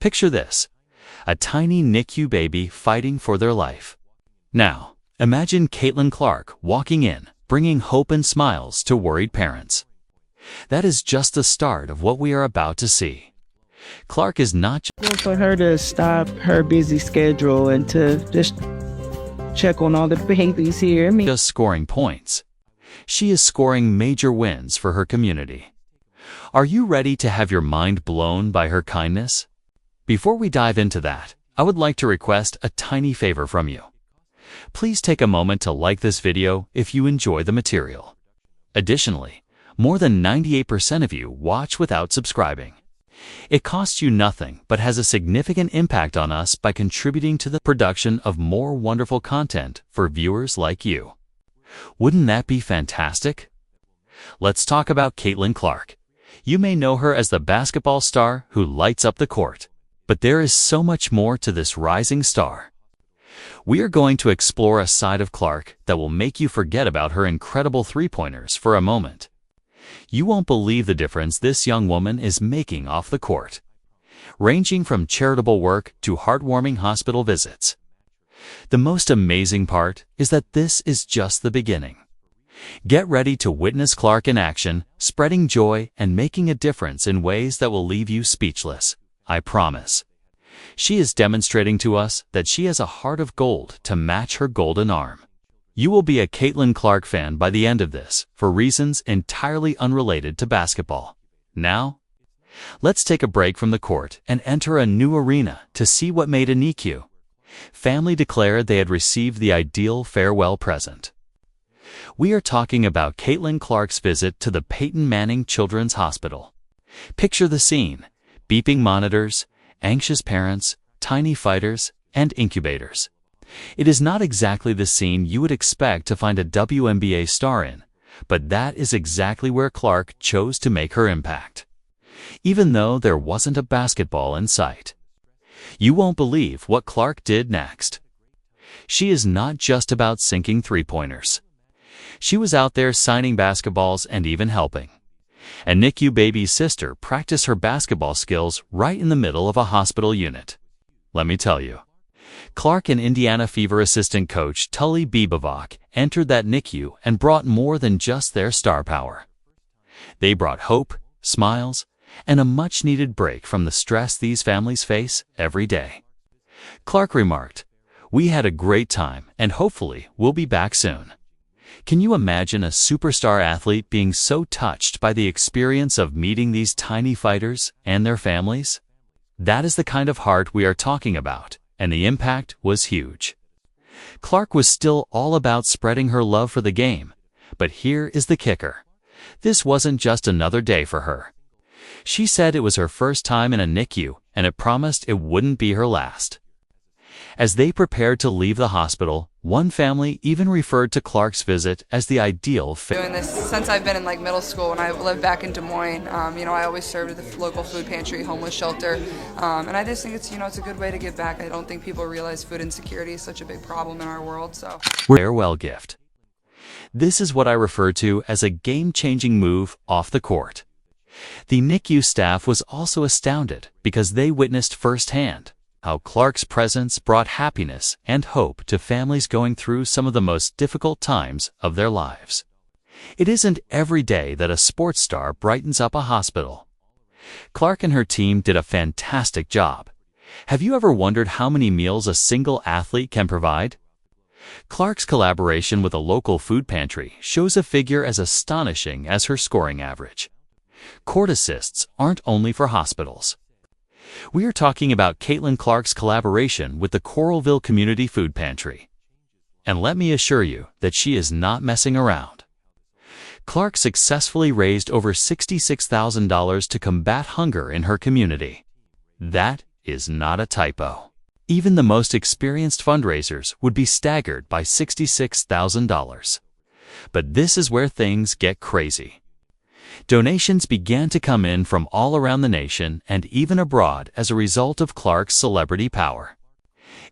Picture this: a tiny NICU baby fighting for their life. Now, imagine Caitlin Clark walking in, bringing hope and smiles to worried parents. That is just the start of what we are about to see. Clark is not For her to stop her busy schedule and to just check on all the babies here. just scoring points. She is scoring major wins for her community. Are you ready to have your mind blown by her kindness? Before we dive into that, I would like to request a tiny favor from you. Please take a moment to like this video if you enjoy the material. Additionally, more than 98% of you watch without subscribing. It costs you nothing but has a significant impact on us by contributing to the production of more wonderful content for viewers like you. Wouldn't that be fantastic? Let's talk about Caitlin Clark. You may know her as the basketball star who lights up the court, but there is so much more to this rising star. We are going to explore a side of Clark that will make you forget about her incredible three-pointers for a moment. You won't believe the difference this young woman is making off the court, ranging from charitable work to heartwarming hospital visits. The most amazing part is that this is just the beginning. Get ready to witness Clark in action, spreading joy and making a difference in ways that will leave you speechless, I promise. She is demonstrating to us that she has a heart of gold to match her golden arm. You will be a Caitlin Clark fan by the end of this, for reasons entirely unrelated to basketball. Now, let's take a break from the court and enter a new arena to see what made a NICU. Family declared they had received the ideal farewell present. We are talking about Caitlin Clark's visit to the Peyton Manning Children's Hospital. Picture the scene: beeping monitors, anxious parents, tiny fighters, and incubators. It is not exactly the scene you would expect to find a WNBA star in, but that is exactly where Clark chose to make her impact, even though there wasn't a basketball in sight. You won't believe what Clark did next. She is not just about sinking three-pointers. She was out there signing basketballs and even helping a NICU baby's sister practice her basketball skills right in the middle of a hospital unit. Let me tell you, Clark and Indiana Fever assistant coach Tully Bebavock entered that NICU and brought more than just their star power. They brought hope, smiles, and a much-needed break from the stress these families face every day. Clark remarked, "We had a great time and hopefully we'll be back soon." Can you imagine a superstar athlete being so touched by the experience of meeting these tiny fighters and their families? That is the kind of heart we are talking about, and the impact was huge. Clark was still all about spreading her love for the game, but here is the kicker. This wasn't just another day for her. She said it was her first time in a NICU, and it promised it wouldn't be her last. As they prepared to leave the hospital, one family even referred to Clark's visit as the ideal fit. Doing this since I've been in middle school. When I lived back in Des Moines, I always served at the local food pantry, homeless shelter, and I just think it's a good way to give back. I don't think people realize food insecurity is such a big problem in our world. So, farewell gift. This is what I refer to as a game-changing move off the court. The NICU staff was also astounded because they witnessed firsthand how Clark's presence brought happiness and hope to families going through some of the most difficult times of their lives. It isn't every day that a sports star brightens up a hospital. Clark and her team did a fantastic job. Have you ever wondered how many meals a single athlete can provide? Clark's collaboration with a local food pantry shows a figure as astonishing as her scoring average. Court assists aren't only for hospitals. We are talking about Caitlin Clark's collaboration with the Coralville Community Food Pantry. And let me assure you that she is not messing around. Clark successfully raised over $66,000 to combat hunger in her community. That is not a typo. Even the most experienced fundraisers would be staggered by $66,000. But this is where things get crazy. Donations began to come in from all around the nation and even abroad as a result of Clark's celebrity power.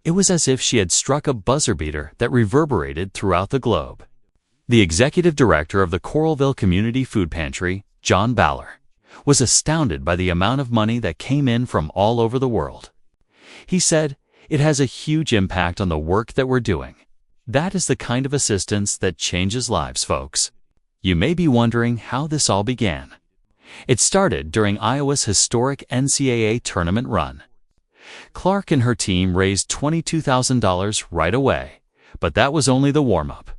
It was as if she had struck a buzzer beater that reverberated throughout the globe. The executive director of the Coralville Community Food Pantry, John Baller, was astounded by the amount of money that came in from all over the world. He said, "It has a huge impact on the work that we're doing." That is the kind of assistance that changes lives, folks. You may be wondering how this all began. It started during Iowa's historic NCAA tournament run. Clark and her team raised $22,000 right away, but that was only the warm-up.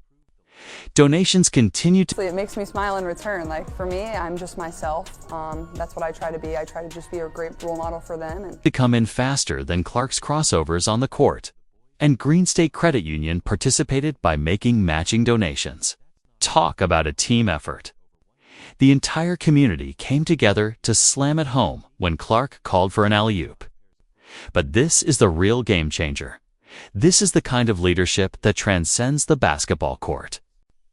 Donations continued to It makes me smile in return. Like, for me, I'm just myself. That's what I try to be. I try to just be a great role model for them. come in faster than Clark's crossovers on the court, and Green State Credit Union participated by making matching donations. Talk about a team effort. The entire community came together to slam it home when Clark called for an alley-oop. But this is the real game changer. This is the kind of leadership that transcends the basketball court.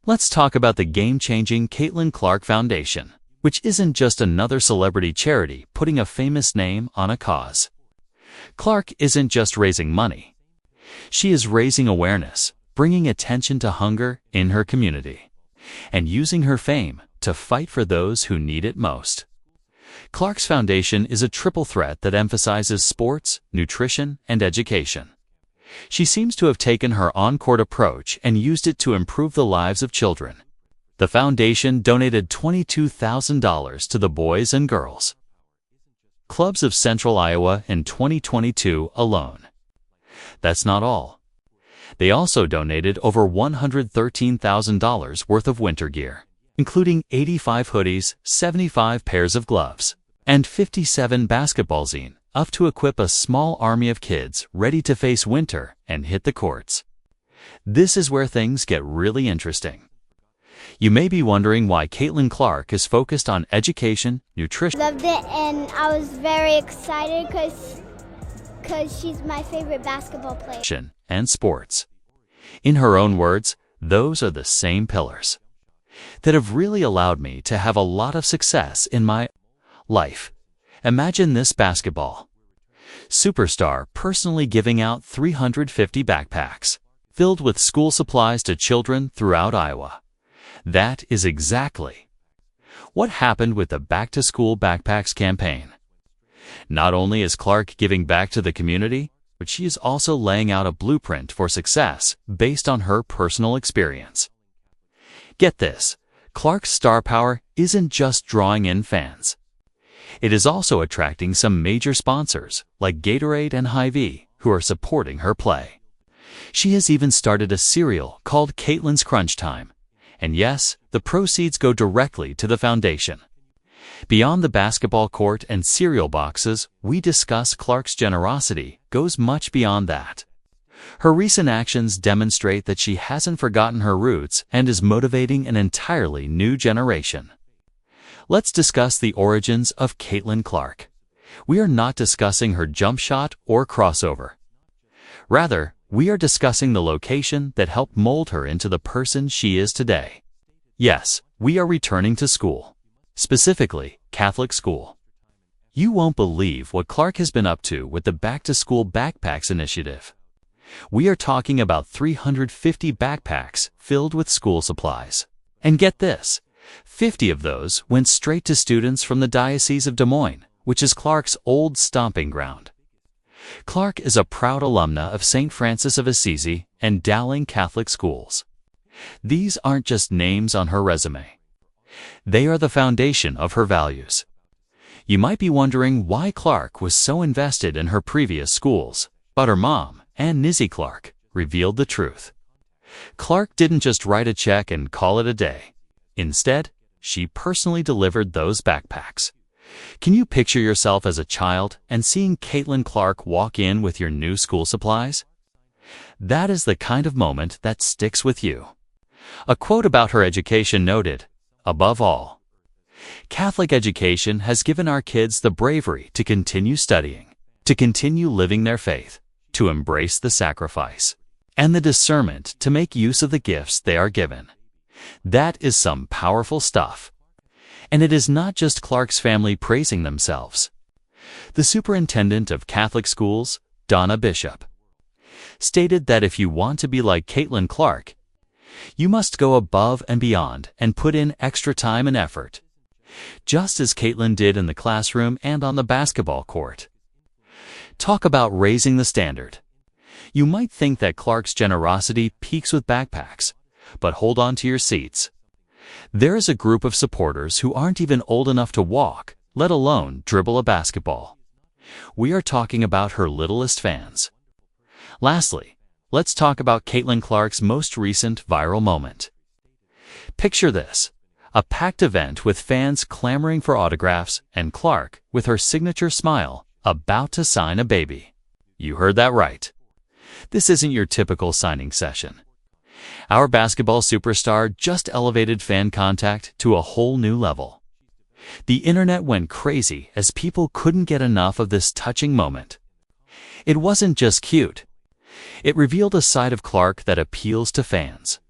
Let's talk about the game-changing Caitlin Clark Foundation, which isn't just another celebrity charity putting a famous name on a cause. Clark isn't just raising money. She is raising awareness, bringing attention to hunger in her community, and using her fame to fight for those who need it most. Clark's Foundation is a triple threat that emphasizes sports, nutrition, and education. She seems to have taken her on-court approach and used it to improve the lives of children. The foundation donated $22,000 to the Boys and Girls Clubs of Central Iowa in 2022 alone. That's not all. They also donated over $113,000 worth of winter gear, including 85 hoodies, 75 pairs of gloves, and 57 basketball zine, up to equip a small army of kids ready to face winter and hit the courts. This is where things get really interesting. You may be wondering why Caitlin Clark is focused on education, nutrition, Loved it, and I was very excited because she's my favorite basketball player. and sports. In her own words, those are the same pillars that have really allowed me to have a lot of success in my life. Imagine this basketball superstar personally giving out 350 backpacks filled with school supplies to children throughout Iowa. That is exactly what happened with the Back to School Backpacks campaign. Not only is Clark giving back to the community, but she is also laying out a blueprint for success based on her personal experience. Get this, Clark's star power isn't just drawing in fans. It is also attracting some major sponsors like Gatorade and Hy-Vee who are supporting her play. She has even started a cereal called Caitlin's Crunch Time. And yes, the proceeds go directly to the foundation. Beyond the basketball court and cereal boxes, we discuss Clark's generosity goes much beyond that. Her recent actions demonstrate that she hasn't forgotten her roots and is motivating an entirely new generation. Let's discuss the origins of Caitlin Clark. We are not discussing her jump shot or crossover. Rather, we are discussing the location that helped mold her into the person she is today. Yes, we are returning to school, specifically Catholic school. You won't believe what Clark has been up to with the Back to School Backpacks initiative. We are talking about 350 backpacks filled with school supplies. And get this, 50 of those went straight to students from the Diocese of Des Moines, which is Clark's old stomping ground. Clark is a proud alumna of St. Francis of Assisi and Dowling Catholic Schools. These aren't just names on her resume. They are the foundation of her values. You might be wondering why Clark was so invested in her previous schools, but her mom, Ann Nizzy Clark, revealed the truth. Clark didn't just write a check and call it a day. Instead, she personally delivered those backpacks. Can you picture yourself as a child and seeing Caitlin Clark walk in with your new school supplies? That is the kind of moment that sticks with you. A quote about her education noted, "Above all, Catholic education has given our kids the bravery to continue studying, to continue living their faith, to embrace the sacrifice, and the discernment to make use of the gifts they are given." That is some powerful stuff. And it is not just Clark's family praising themselves. The superintendent of Catholic schools, Donna Bishop, stated that if you want to be like Caitlin Clark, you must go above and beyond and put in extra time and effort. just as Caitlin did in the classroom and on the basketball court. Talk about raising the standard. You might think that Clark's generosity peaks with backpacks, but hold on to your seats. There is a group of supporters who aren't even old enough to walk, let alone dribble a basketball. We are talking about her littlest fans. Lastly, let's talk about Caitlin Clark's most recent viral moment. Picture this: a packed event with fans clamoring for autographs and Clark, with her signature smile, about to sign a baby. You heard that right. This isn't your typical signing session. Our basketball superstar just elevated fan contact to a whole new level. The internet went crazy as people couldn't get enough of this touching moment. It wasn't just cute. It revealed a side of Clark that appeals to fans.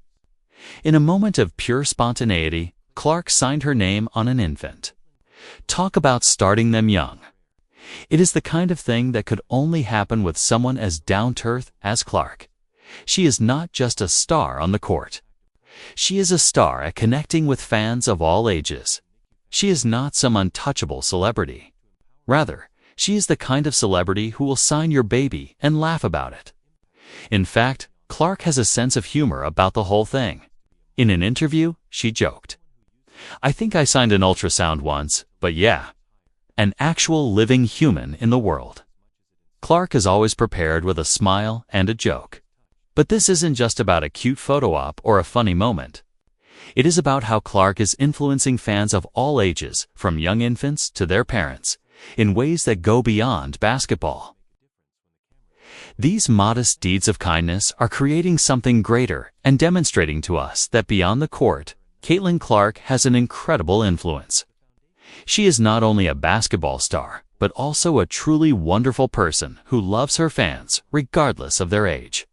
In a moment of pure spontaneity, Clark signed her name on an infant. Talk about starting them young. It is the kind of thing that could only happen with someone as down-to-earth as Clark. She is not just a star on the court. She is a star at connecting with fans of all ages. She is not some untouchable celebrity. Rather, she is the kind of celebrity who will sign your baby and laugh about it. In fact, Clark has a sense of humor about the whole thing. In an interview, she joked, "I think I signed an ultrasound once, but yeah, an actual living human in the world." Clark is always prepared with a smile and a joke. But this isn't just about a cute photo op or a funny moment. It is about how Clark is influencing fans of all ages, from young infants to their parents, in ways that go beyond basketball. These modest deeds of kindness are creating something greater and demonstrating to us that beyond the court, Caitlin Clark has an incredible influence. She is not only a basketball star, but also a truly wonderful person who loves her fans regardless of their age.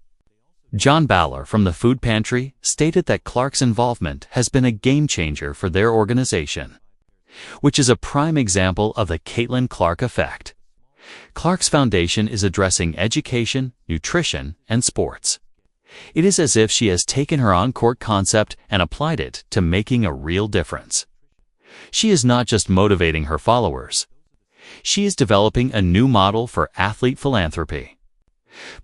John Baller from the Food Pantry stated that Clark's involvement has been a game-changer for their organization, which is a prime example of the Caitlin Clark effect. Clark's foundation is addressing education, nutrition, and sports. It is as if she has taken her on-court concept and applied it to making a real difference. She is not just motivating her followers. She is developing a new model for athlete philanthropy.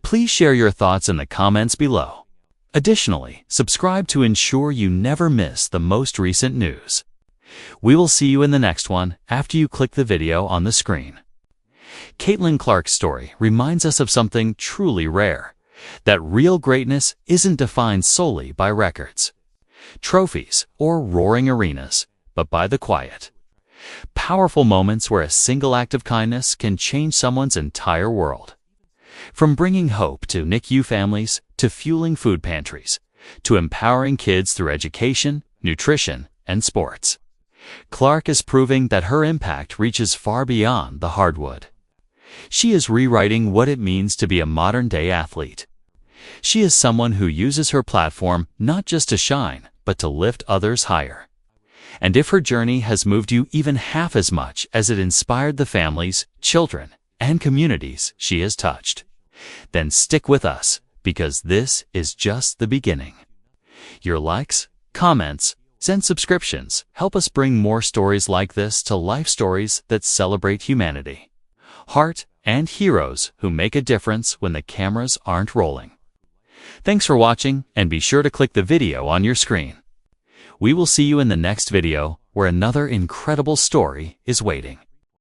Please share your thoughts in the comments below. Additionally, subscribe to ensure you never miss the most recent news. We will see you in the next one after you click the video on the screen. Caitlin Clark's story reminds us of something truly rare, that real greatness isn't defined solely by records, trophies, or roaring arenas, but by the quiet, powerful moments where a single act of kindness can change someone's entire world. From bringing hope to NICU families, to fueling food pantries, to empowering kids through education, nutrition, and sports, Clark is proving that her impact reaches far beyond the hardwood. She is rewriting what it means to be a modern-day athlete. She is someone who uses her platform not just to shine, but to lift others higher. And if her journey has moved you even half as much as it inspired the families, children, and communities she has touched, then stick with us, because this is just the beginning. Your likes, comments, and subscriptions help us bring more stories like this to life, stories that celebrate humanity, heart, and heroes who make a difference when the cameras aren't rolling. Thanks for watching, and be sure to click the video on your screen. We will see you in the next video, where another incredible story is waiting.